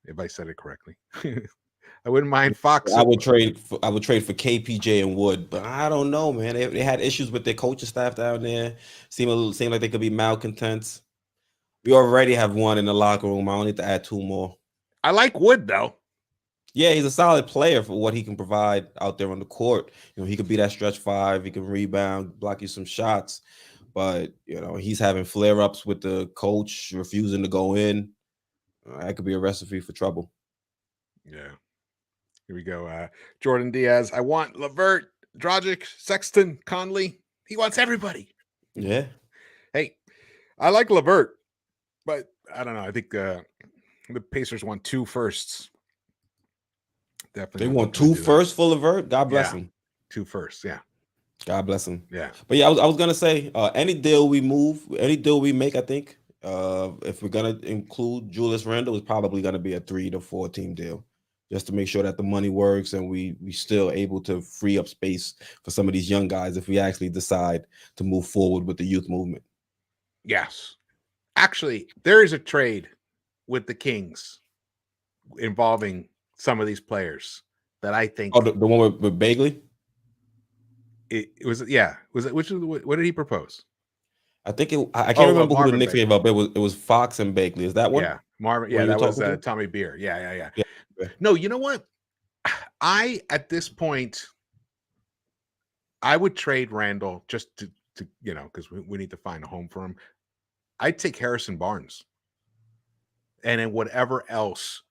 if I said it correctly. I wouldn't mind Fox. I would trade for KPJ and Wood, but I don't know, man. They had issues with their coaching staff down there. Seem like they could be malcontents. We already have one in the locker room. I don't need to add two more. I like Wood, though. Yeah, he's a solid player for what he can provide out there on the court. He could be that stretch five. He can rebound, block you some shots. But, he's having flare-ups with the coach refusing to go in. That could be a recipe for trouble. Yeah. Here we go. Jordan Diaz. I want LeVert, Dragic, Sexton, Conley. He wants everybody. Yeah. Hey, I like LeVert, but I don't know. I think the Pacers want 2 firsts. Definitely. They want 2 firsts for LeVert? God bless him. 2 firsts, yeah. God bless him. Yeah. But yeah, I was gonna say, any deal we make, I think, if we're gonna include Julius Randle, is probably gonna be a 3 to 4 team deal, just to make sure that the money works and we still able to free up space for some of these young guys if we actually decide to move forward with the youth movement. Yes. Actually, there is a trade with the Kings involving some of these players that I think. Oh, the one with Bagley? It was, yeah. Was it what did he propose? I think I can't remember who the Knicks gave up. It was Fox and Bagley. Is that one? Yeah, Marvin. Yeah, that was Tommy Beer. Yeah. No, you know what? At this point, I would trade Randle just to because we need to find a home for him. I'd take Harrison Barnes, and then whatever else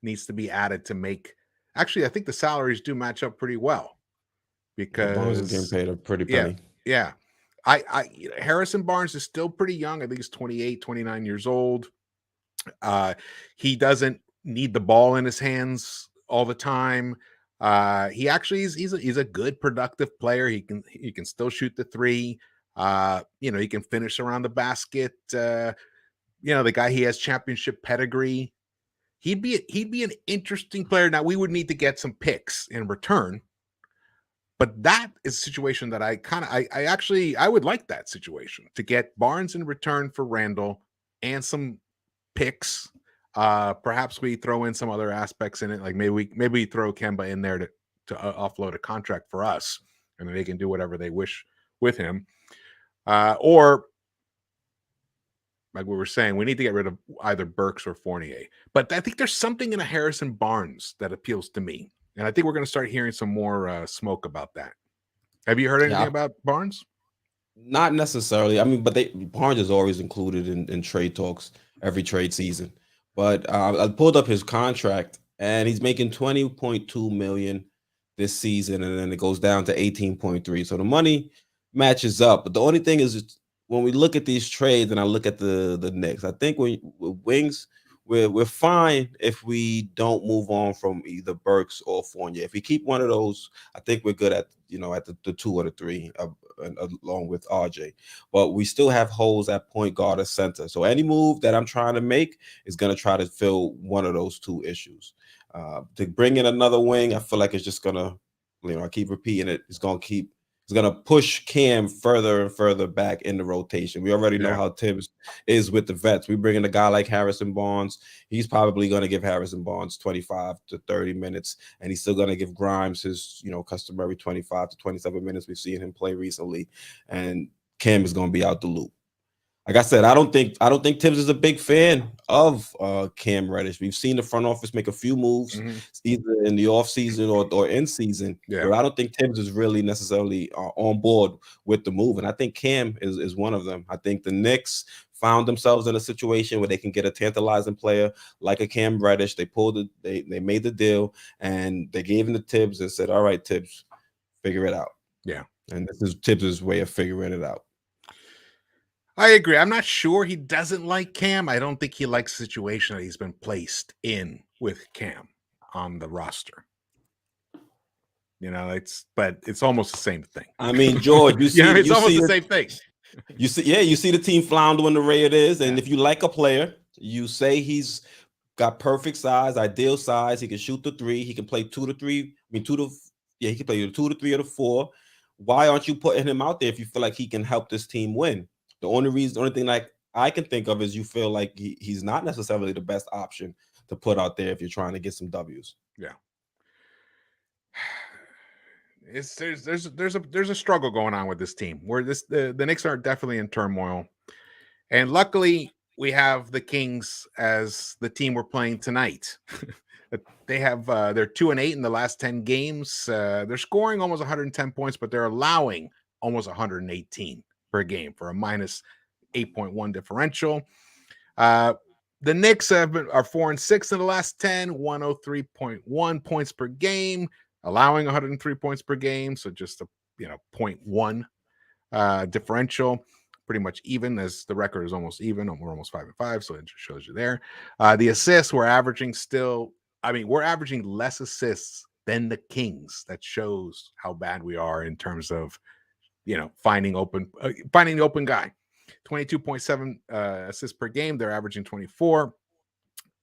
needs to be added to make. Actually, I think the salaries do match up pretty well, because Barnes is getting paid a pretty penny. Yeah. Harrison Barnes is still pretty young. I think he's 28, 29 years old. He doesn't need the ball in his hands all the time. He actually he's a good productive player. He can still shoot the 3. He can finish around the basket. The guy, he has championship pedigree. He'd be an interesting player. Now we would need to get some picks in return. But that is a situation that I would like that situation, to get Barnes in return for Randle and some picks. Perhaps we throw in some other aspects in it, like maybe we throw Kemba in there to offload a contract for us, and then they can do whatever they wish with him. Or like we were saying, we need to get rid of either Burks or Fournier. But I think there's something in a Harrison Barnes that appeals to me, and I think we're going to start hearing some more smoke about that. Have you heard anything about Barnes? Not necessarily. I mean, but Barnes is always included in trade talks every trade season. But I pulled up his contract, and he's making $20.2 million this season, and then it goes down to 18.3. So the money matches up. But the only thing is, when we look at these trades, and I look at the Knicks, I think with wings, we're fine if we don't move on from either Burks or Fournier. If we keep one of those, I think we're good at the 2 or the 3, along with RJ. But we still have holes at point guard or center. So any move that I'm trying to make is going to try to fill one of those 2 issues. To bring in another wing, I feel like it's just gonna, I keep repeating it. It's gonna push Cam further and further back in the rotation. We already know how Tibbs is with the vets. We bring in a guy like Harrison Barnes. He's probably gonna give Harrison Barnes 25 to 30 minutes, and he's still gonna give Grimes his, customary 25 to 27 minutes. We've seen him play recently, and Cam is gonna be out the loop. Like I said, I don't think Tibbs is a big fan of Cam Reddish. We've seen the front office make a few moves, either in the offseason or in season. But I don't think Tibbs is really necessarily on board with the move. And I think Cam is one of them. I think the Knicks found themselves in a situation where they can get a tantalizing player like a Cam Reddish. They made the deal, and they gave him to Tibbs and said, "All right, Tibbs, figure it out." Yeah. And this is Tibbs' way of figuring it out. I agree. I'm not sure he doesn't like Cam. I don't think he likes the situation that he's been placed in with Cam on the roster. But it's almost the same thing. I mean, George, it's almost the same thing. You see the team floundering the way it is, and if you like a player, you say he's got perfect size, ideal size. He can shoot the 3. He can play 2 to 3. He can play the 2 to 3 or the 4. Why aren't you putting him out there if you feel like he can help this team win? The only thing like I can think of is you feel like he's not necessarily the best option to put out there if you're trying to get some W's. Yeah. There's a struggle going on with this team where the Knicks are definitely in turmoil, and luckily we have the Kings as the team we're playing tonight. They have they're 2-8 in the last 10 games. They're scoring almost 110 points, but they're allowing almost 118 per game for a minus 8.1 differential. The Knicks are 4-6 in the last 10, 103.1 points per game, allowing 103 points per game. So just a 0.1 differential, pretty much even, as the record is almost even. We're almost 5-5, so it just shows you there. The assists, we're averaging less assists than the Kings. That shows how bad we are in terms of finding the open guy. 22.7 assists per game. They're averaging 24.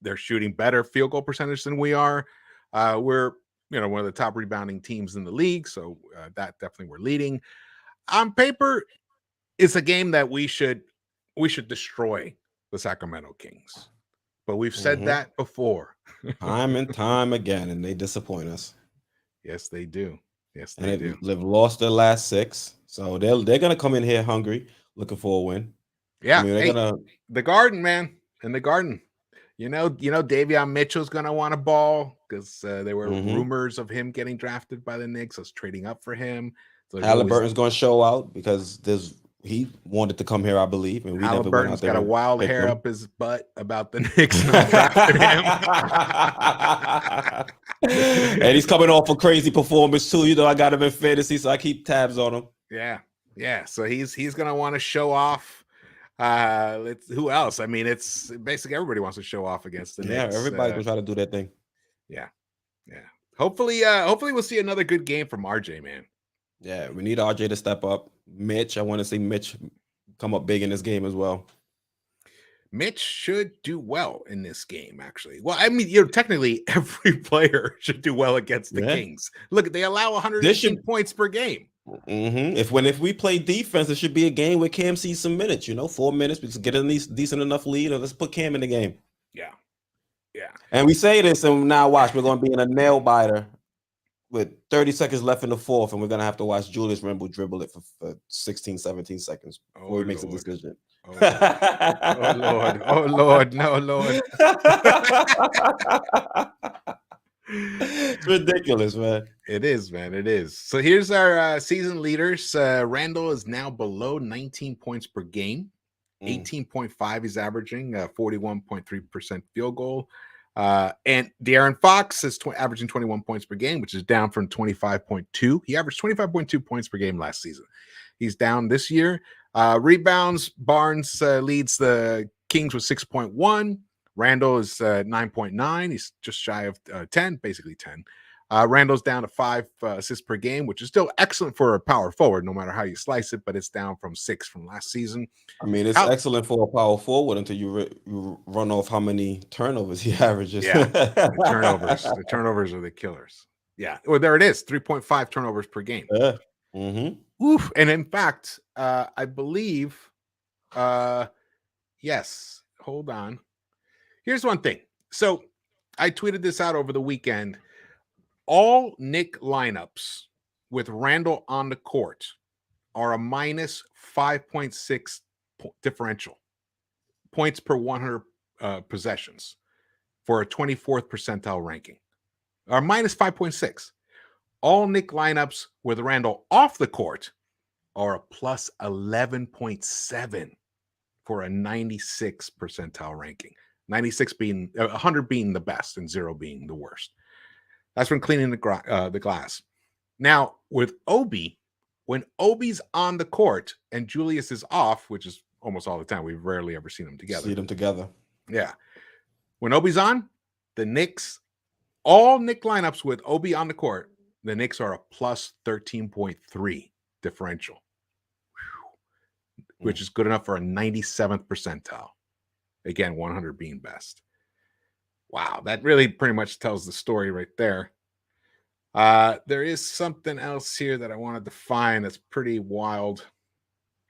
They're shooting better field goal percentage than we are. We're one of the top rebounding teams in the league, so that definitely we're leading. On paper, it's a game that we should destroy the Sacramento Kings, but we've said that before, time and time again, and they disappoint us. Yes, they do. They've lost their last 6, so they're gonna come in here hungry, looking for a win. Yeah, the Garden, man, in the Garden. Davion Mitchell's gonna want a ball because there were rumors of him getting drafted by the Knicks. I was trading up for him. So Halliburton's gonna show out because he wanted to come here, I believe, and Halliburton's got a wild hair up his butt about the Knicks not drafting him. And he's coming off a crazy performance too. I got him in fantasy, so I keep tabs on him. Yeah. So he's gonna want to show off. Who else? I mean, it's basically everybody wants to show off against the Knicks. Yeah, everybody's gonna try to do their thing. Yeah. Hopefully we'll see another good game from RJ, man. Yeah, we need RJ to step up. Mitch, I want to see Mitch come up big in this game as well. Mitch should do well in this game, actually. Well, I mean, technically every player should do well against the Kings. Look, they allow 118 points per game. If we play defense, it should be a game where Cam sees some minutes. 4 minutes, we just get a decent enough lead, or let's put Cam in the game. Yeah. And we say this, and now watch, we're going to be in a nail biter with 30 seconds left in the fourth, and we're going to have to watch Julius Randle dribble it for 16, 17 seconds before he makes a decision. Oh Lord. Oh Lord. No, Lord. It's ridiculous, man. It is, man. It is. So here's our season leaders. Randle is now below 19 points per game. 18.5 he's averaging, 41.3% field goal. And De'Aaron Fox is averaging 21 points per game, which is down from 25.2. He averaged 25.2 points per game last season. He's down this year. Rebounds, Barnes leads the Kings with 6.1. Randle is 9.9. He's just shy of 10, basically 10. Randle's down to 5 assists per game, which is still excellent for a power forward, no matter how you slice it, but it's down from 6 from last season. I mean, it's excellent for a power forward until you run off how many turnovers he averages. Yeah, the turnovers are the killers. Yeah, well, there it is, 3.5 turnovers per game. Oof. And in fact, I believe, yes, hold on. Here's one thing. So I tweeted this out over the weekend. All Knick lineups with Randle on the court are a minus 5.6 differential points per 100 possessions for a 24th percentile ranking, or minus 5.6. All Knick lineups with Randle off the court are a plus 11.7 for a 96 percentile ranking. 96 being 100 being the best and 0 being the worst. That's when cleaning the glass. Now with Obi, when Obi's on the court and Julius is off, which is almost all the time, we've rarely ever seen them together. Yeah. When Obi's on, the Knicks, all Knick lineups with Obi on the court, the Knicks are a plus 13.3 differential, which is good enough for a 97th percentile. Again, 100 being best. Wow, that really pretty much tells the story right there. There is something else here that I wanted to find that's pretty wild.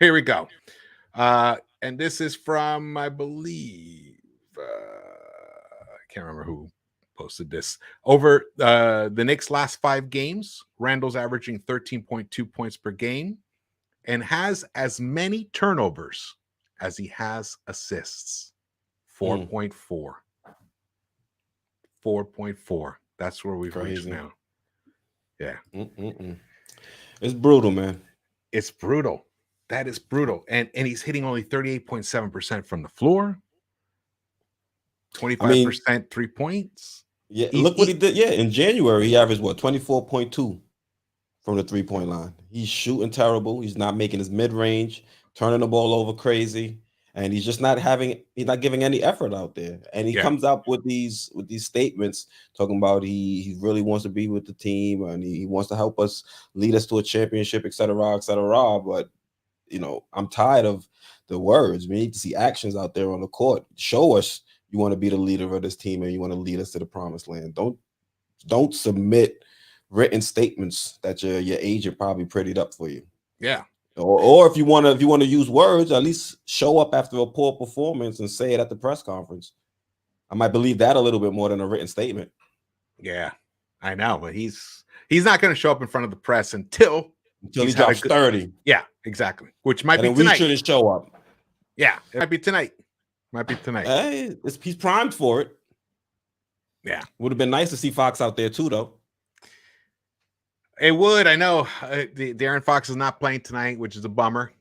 Here we go. And this is from, I believe, I can't remember who posted this. Over the Knicks' last 5 games, Randle's averaging 13.2 points per game and has as many turnovers as he has assists. 4.4. 4.4. That's where we've reached now. Yeah. It's brutal, man. It's brutal. That is brutal. And he's hitting only 38.7% from the floor. 25% 3 points. Yeah, look what he did. Yeah, in January, he averaged 24.2 from the 3-point line. He's shooting terrible. He's not making his mid-range, turning the ball over crazy. And he's just not giving any effort out there. And he comes up with these statements talking about he really wants to be with the team and he wants to help us, lead us to a championship, et cetera, et cetera. But, I'm tired of the words. We need to see actions out there on the court. Show us you want to be the leader of this team and you want to lead us to the promised land. Don't submit written statements that your agent probably prettied up for you. Yeah. Or if you want to use words, at least show up after a poor performance and say it at the press conference. I might believe that a little bit more than a written statement. Yeah, I know, but he's not going to show up in front of the press until he drops 30. Yeah, exactly. Which might be tonight. We shouldn't show up. Yeah, it might be tonight. Hey, he's primed for it. Yeah, would have been nice to see Fox out there too, though. It would. I know. De'Aaron Fox is not playing tonight, which is a bummer.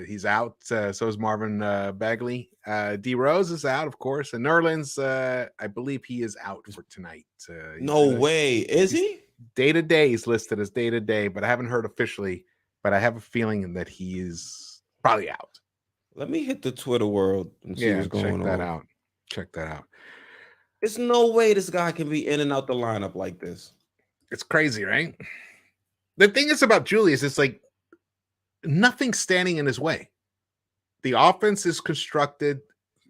He's out. So is Marvin Bagley. D Rose is out, of course, and Nerlens. I believe he is out for tonight. No way, is he? Day to day, he's listed as day to day, but I haven't heard officially. But I have a feeling that he is probably out. Let me hit the Twitter world and see what's going on. Check that out. There's no way this guy can be in and out the lineup like this. It's crazy, right? The thing is about Julius, it's like nothing's standing in his way. The offense is constructed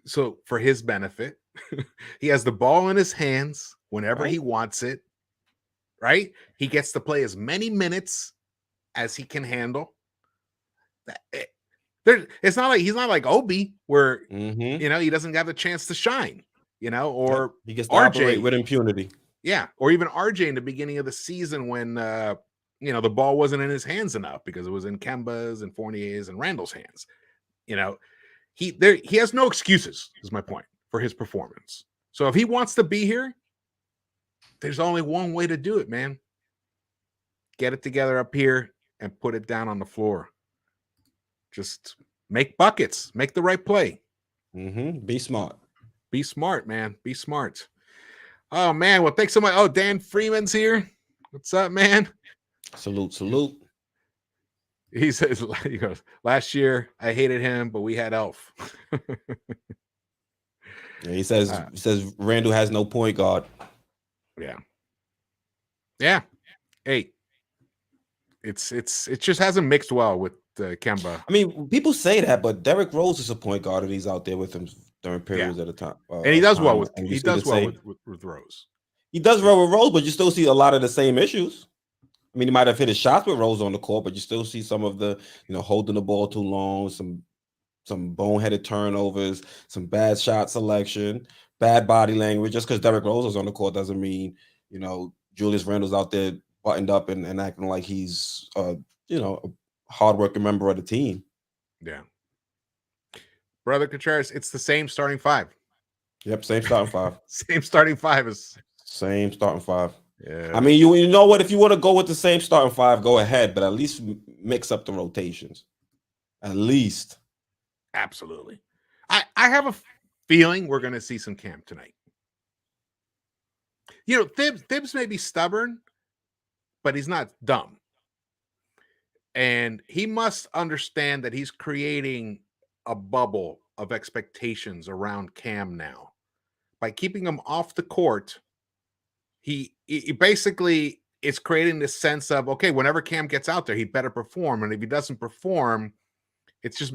so for his benefit. He has the ball in his hands whenever he wants it, right? He gets to play as many minutes as he can handle. It's not like he's not like Obi, where he doesn't have the chance to shine, or he gets to RJ operate with impunity. Yeah, or even RJ in the beginning of the season when the ball wasn't in his hands enough because it was in Kemba's and Fournier's and Randle's hands. He has no excuses, is my point, for his performance. So if he wants to be here, there's only one way to do it, man. Get it together up here and put it down on the floor. Just make buckets, make the right play. Be smart. Be smart, man. Be smart. Oh, man. Well, thanks so much. Oh, Dan Freeman's here. What's up, man? Salute. He says, he goes, last year I hated him, but we had Elf. Yeah, he says Randle has no point guard. Yeah. Hey, it just hasn't mixed well with Kemba. I mean, people say that, but Derrick Rose is a point guard and he's out there with him during periods at a time. And he does well with Rose. He does well with Rose, but you still see a lot of the same issues. I mean, he might have hit his shots with Rose on the court, but you still see some of the, holding the ball too long, some boneheaded turnovers, some bad shot selection, bad body language. Just because Derrick Rose is on the court doesn't mean, Julius Randle's out there buttoned up and acting like he's, a hardworking member of the team. Yeah. Brother Contreras, it's the same starting five. Yep, same starting five. Same starting five. Yeah. I mean, you know what? If you want to go with the same starting five, go ahead, but at least mix up the rotations. At least. Absolutely. I have a feeling we're going to see some Cam tonight. Thibs may be stubborn, but he's not dumb. And he must understand that he's creating a bubble of expectations around Cam now. By keeping him off the court, he basically is creating this sense of, okay, whenever Cam gets out there, he better perform. And if he doesn't perform, it's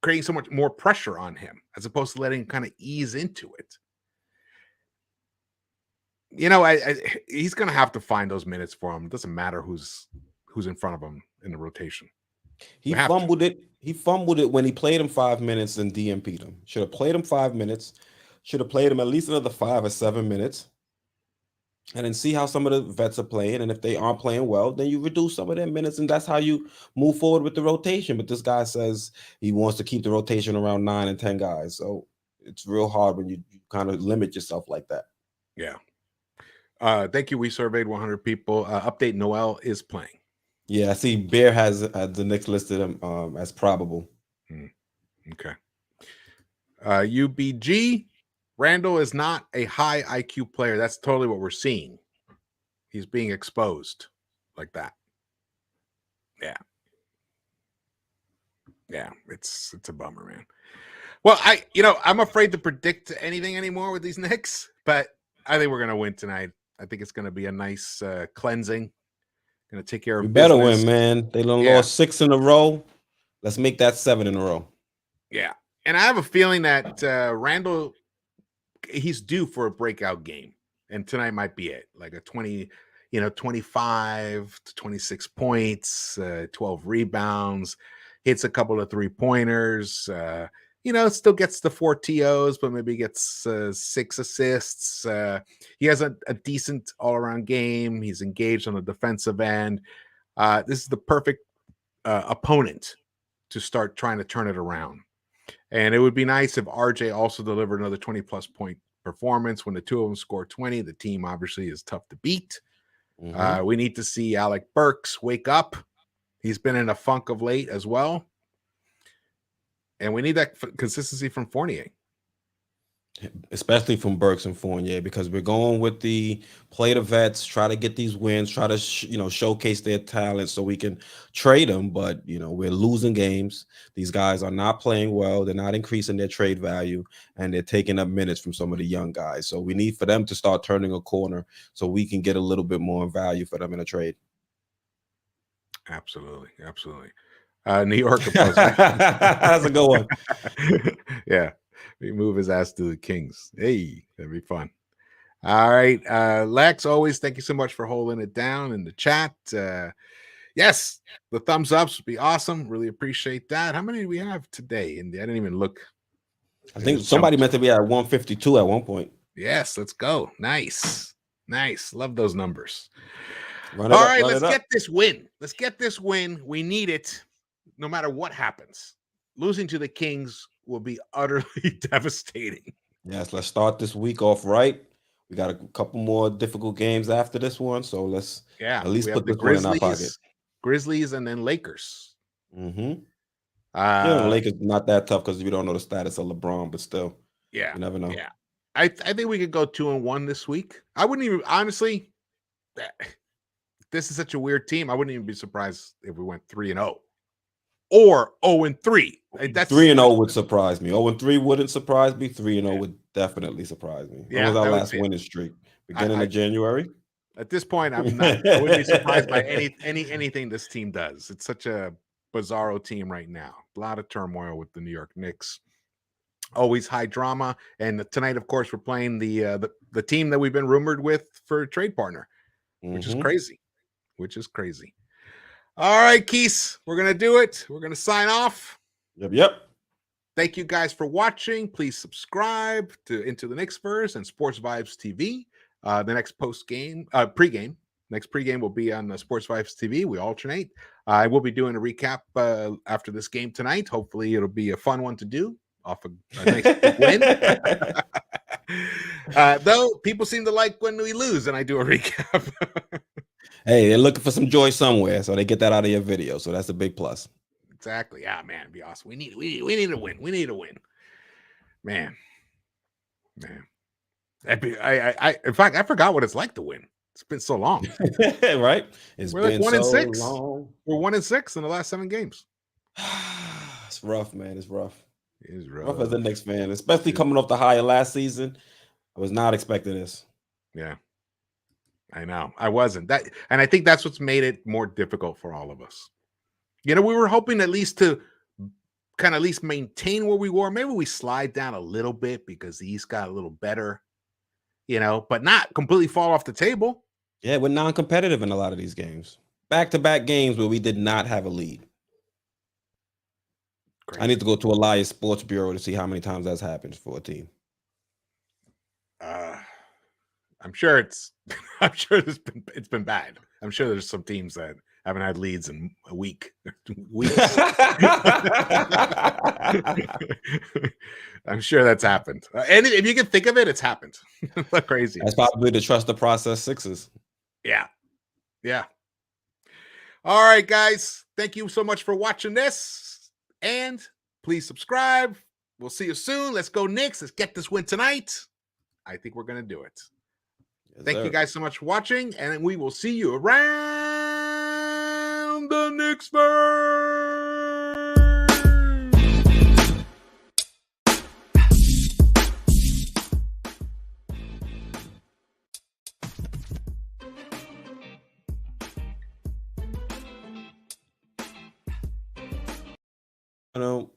creating so much more pressure on him as opposed to letting him kind of ease into it. He's going to have to find those minutes for him. It doesn't matter who's in front of him in the rotation. He fumbled it. He fumbled it when he played him 5 minutes and DMP'd him. Should have played him 5 minutes. Should have played him at least another 5 or 7 minutes. And then see how some of the vets are playing. And if they aren't playing well, then you reduce some of their minutes. And that's how you move forward with the rotation. But this guy says he wants to keep the rotation around 9 and 10 guys. So it's real hard when you kind of limit yourself like that. Yeah. Thank you. We surveyed 100 people. Update: Noel is playing. Yeah, I see Bear has the Knicks listed as probable. Okay. UBG, Randle is not a high IQ player. That's totally what we're seeing. He's being exposed like that. Yeah, it's a bummer, man. Well, I'm afraid to predict anything anymore with these Knicks, but I think we're going to win tonight. I think it's going to be a nice cleansing. Going to take care of business. Better win, man. They lost 6 in a row. Let's make that 7 in a row. Yeah. And I have a feeling that Randle, he's due for a breakout game. And tonight might be it. Like a 25 to 26 points, 12 rebounds, hits a couple of 3-pointers. Still gets the 4 TOs, but maybe gets 6 assists. He has a decent all-around game. He's engaged on the defensive end. This is the perfect opponent to start trying to turn it around. And it would be nice if RJ also delivered another 20-plus point performance. When the two of them score 20, the team obviously is tough to beat. We need to see Alec Burks wake up. He's been in a funk of late as well. And we need that consistency from Fournier. Especially from Burks and Fournier, because we're going with the play the vets, try to get these wins, try to showcase their talent so we can trade them. But we're losing games. These guys are not playing well. They're not increasing their trade value, and they're taking up minutes from some of the young guys. So we need for them to start turning a corner so we can get a little bit more value for them in a trade. Absolutely. New York. That's a good one. Yeah. We move his ass to the Kings. Hey, that'd be fun. All right. Lex, always thank you so much for holding it down in the chat. Yes, the thumbs ups would be awesome. Really appreciate that. How many do we have today? I didn't even look. I It think just somebody jumped. meant to be at 152 at one point. Yes, let's go. Nice. Nice. Love those numbers. Run All it up, right, run let's it up. get this win. Let's get this win. We need it no matter what happens. Losing to the Kings will be utterly devastating. Yes, let's start this week off right. We got a couple more difficult games after this one, so let's Yeah, at least we have put the this one in our pocket. Grizzlies, and then Lakers. Mm-hmm. Yeah, the Uh, Lakers not that tough because we don't know the status of LeBron, but still, yeah, you never know. yeah. I think we could go 2-1 this week. I wouldn't even honestly. This is such a weird team. I wouldn't even be surprised if we went 3-0 or 0-3. That's 3-0 would surprise me. 0-3 wouldn't surprise me. 3-0 would definitely surprise me. When yeah, was our that would last be it. winning streak? Beginning I of January? At this point, I'm not. I wouldn't be surprised by anything this team does. It's such a bizarro team right now. A lot of turmoil with the New York Knicks. Always high drama. And tonight, of course, we're playing the team that we've been rumored with for a trade partner, which is Mm-hmm. crazy. Which is crazy. All right, Quis, we're gonna do it. We're gonna sign off. Yep. Thank you guys for watching. Please subscribe to Into the Knicks-Verse and Sports Vibes TV. The next pregame. Next pregame will be on Sports Vibes TV. We alternate. I will be doing a recap after this game tonight. Hopefully, it'll be a fun one to do off a nice big win. Though people seem to like when we lose and I do a recap. Hey, they're looking for some joy somewhere, so they get that out of your video. So that's a big plus. Exactly. Yeah, man, it'd be awesome. We need a win. We need a win. Man. In fact, I forgot what it's like to win. It's been so long. Right? It's We're like been 1-6. so long. We're 1-6 in the last 7 games. It's rough, man. It's rough. It's Rough as a Knicks fan, especially coming off the high of last season. I was not expecting this. Yeah, I know. I wasn't. And I think that's what's made it more difficult for all of us. We were hoping at least to kind of at least maintain where we were. Maybe we slide down a little bit because the East got a little better, but not completely fall off the table. Yeah, we're non-competitive in a lot of these games. Back-to-back games where we did not have a lead. Crazy. I need to go to Elias Sports Bureau to see how many times that's happened for a team. I'm sure it's been bad. I'm sure there's some teams that haven't had leads in a week. Weeks. I'm sure that's happened. And if you can think of it, it's happened. Look crazy. That's probably the trust the process Sixers. Yeah. Yeah. All right, guys. Thank you so much for watching this. And please subscribe. We'll see you soon. Let's go Knicks. Let's get this win tonight. I think we're going to do it. Yes, Thank you guys so much for watching, and we will see you around the Knicks-Verse. I know.